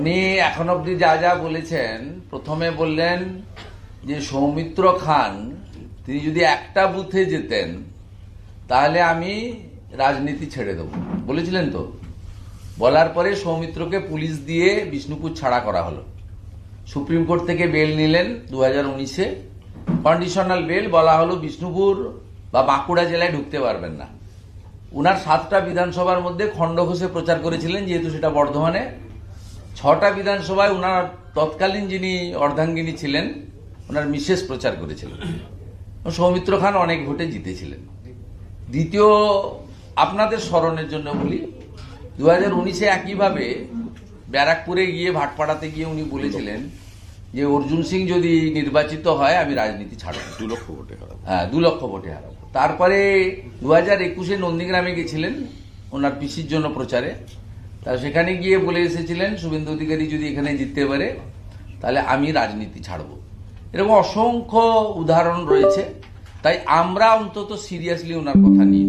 উনি এখন অবধি যা যা বলেছেন, প্রথমে বললেন যে সৌমিত্র খান তিনি যদি একটা বুথে যেতেন তাহলে আমি রাজনীতি ছেড়ে দেব, বলেছিলেন তো। বলার পরে সৌমিত্রকে পুলিশ দিয়ে বিষ্ণুপুর ছাড়া করা হলো। সুপ্রিম কোর্ট থেকে বেল নিলেন 2019-এ, কন্ডিশনাল বেল। বলা হলো বিষ্ণুপুর বা বাঁকুড়া জেলায় ঢুকতে পারবেন না। উনার 7টা বিধানসভার মধ্যে খণ্ডঘোষে প্রচার করেছিলেন, যেহেতু সেটা বর্ধমানে। 6টা বিধানসভায় উনার তৎকালীন যিনি অর্ধাঙ্গিনী ছিলেন ওনার মিসেস প্রচার করেছিলেন। সৌমিত্র খান অনেক ভোটে জিতেছিলেন। দ্বিতীয়, আপনাদের স্মরণের জন্য বলি, 2019-এ একইভাবে ব্যারাকপুরে গিয়ে ভাটপাড়াতে গিয়ে উনি বলেছিলেন যে অর্জুন সিং যদি নির্বাচিত হয় আমি রাজনীতি ছাড়ব, 2 লক্ষ ভোটে হারাবো। হ্যাঁ, 2 লক্ষ ভোটে হারাবো। তারপরে 2021-এ নন্দীগ্রামে গেছিলেন ওনার পিসির জন্য প্রচারে। তা সেখানে গিয়ে বলে এসেছিলেন শুভেন্দু অধিকারী যদি এখানে জিততে পারে তাহলে আমি রাজনীতি ছাড়ব। এরকম অসংখ্য উদাহরণ রয়েছে। তাই আমরা অন্তত সিরিয়াসলি ওনার কথা নিই।